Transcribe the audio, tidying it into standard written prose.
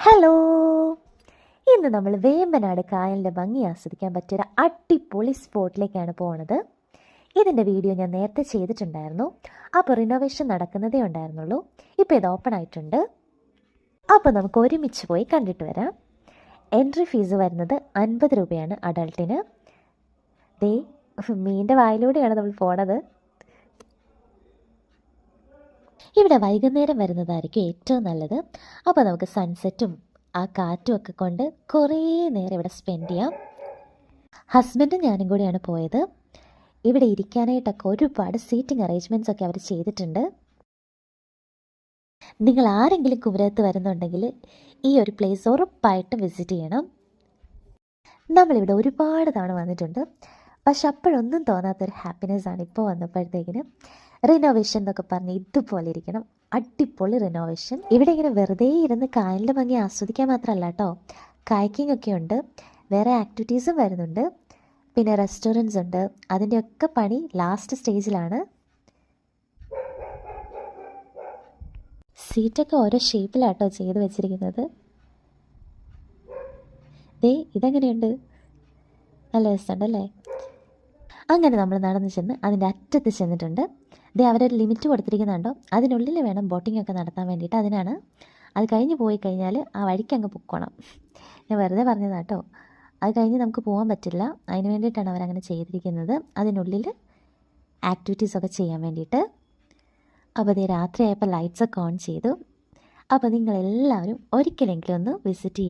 Hello, ഇന്ന് നമ്മൾ വേമ്പനാട് കായലിൻ്റെ ഭംഗി ആസ്വദിക്കാൻ പറ്റിയൊരു അടിപൊളി സ്പോട്ടിലേക്കാണ് പോണത്. ഇതിൻ്റെ വീഡിയോ ഞാൻ നേരത്തെ ചെയ്തിട്ടുണ്ടായിരുന്നു. അപ്പോൾ റിനോവേഷൻ നടക്കുന്നതേ ഉണ്ടായിരുന്നുള്ളൂ. ഇപ്പോൾ ഇത് ഓപ്പൺ ആയിട്ടുണ്ട്. അപ്പോൾ നമുക്ക് ഒരുമിച്ച് പോയി കണ്ടിട്ട് വരാം. എൻട്രി ഫീസ് വരുന്നത് 50 രൂപയാണ് അഡൾട്ടിന്. ദേ മീൻ്റെ വായിലൂടെയാണ് നമ്മൾ പോണത്. ഇവിടെ വൈകുന്നേരം വരുന്നതായിരിക്കും ഏറ്റവും നല്ലത്. അപ്പോൾ നമുക്ക് സൺസെറ്റും ആ കാറ്റും ഒക്കെ കൊണ്ട് കുറേ നേരം ഇവിടെ സ്പെൻഡ് ചെയ്യാം. ഹസ്ബൻഡും ഞാനും കൂടിയാണ് പോയത്. ഇവിടെ ഇരിക്കാനായിട്ടൊക്കെ ഒരുപാട് സീറ്റിംഗ് അറേഞ്ച്മെൻറ്റ്സ് ഒക്കെ അവർ ചെയ്തിട്ടുണ്ട്. നിങ്ങൾ ആരെങ്കിലും കുമരകത്ത് വരുന്നുണ്ടെങ്കിൽ ഈ ഒരു പ്ലേസ് ഉറപ്പായിട്ടും വിസിറ്റ് ചെയ്യണം. നമ്മളിവിടെ ഒരുപാട് തവണ വന്നിട്ടുണ്ട്, പക്ഷെ അപ്പോഴൊന്നും തോന്നാത്തൊരു ഹാപ്പിനെസ് ആണ് ഇപ്പോൾ വന്നപ്പോഴത്തേക്കിന്. റിനോവേഷൻ എന്നൊക്കെ പറഞ്ഞ് ഇതുപോലെ ഇരിക്കണം. അടിപൊളി റിനോവേഷൻ. ഇവിടെ ഇങ്ങനെ വെറുതെ ഇരുന്ന് കായലിൻ്റെ ഭംഗി ആസ്വദിക്കാൻ മാത്രമല്ല കേട്ടോ, കായക്കിംഗ് ഒക്കെ ഉണ്ട്, വേറെ ആക്ടിവിറ്റീസും വരുന്നുണ്ട്, പിന്നെ റെസ്റ്റോറൻറ്റ്സ് ഉണ്ട്. അതിൻ്റെയൊക്കെ പണി ലാസ്റ്റ് സ്റ്റേജിലാണ്. സീറ്റൊക്കെ ഓരോ ഷേപ്പിലാട്ടോ ചെയ്ത് വെച്ചിരിക്കുന്നത്. ദേ ഇതെങ്ങനെയുണ്ട്, നല്ല രസമുണ്ടല്ലേ. അങ്ങനെ നമ്മൾ നടന്നു ചെന്ന് അതിൻ്റെ അറ്റത്ത് ചെന്നിട്ടുണ്ട്. ദേ അവരൊരു ലിമിറ്റ് കൊടുത്തിരിക്കുന്നുണ്ടോ, അതിനുള്ളിൽ വേണം ബോട്ടിംഗ് ഒക്കെ നടത്താൻ വേണ്ടിയിട്ട്. അതിനാണ്. അത് കഴിഞ്ഞ് പോയി കഴിഞ്ഞാൽ ആ വഴിക്ക് അങ്ങ് പൊക്കോണം. ഞാൻ വെറുതെ പറഞ്ഞതാട്ടോ. അത് കഴിഞ്ഞ് നമുക്ക് പോകാൻ പറ്റില്ല. അതിന് വേണ്ടിയിട്ടാണ് അവരങ്ങനെ ചെയ്തിരിക്കുന്നത്, അതിനുള്ളിൽ ആക്ടിവിറ്റീസൊക്കെ ചെയ്യാൻ വേണ്ടിയിട്ട്. അപ്പോൾ അതേ രാത്രിയായപ്പോൾ ലൈറ്റ്സൊക്കെ ഓൺ ചെയ്തു. അപ്പോൾ നിങ്ങളെല്ലാവരും ഒരിക്കലെങ്കിലും ഒന്ന് വിസിറ്റ് ചെയ്യും.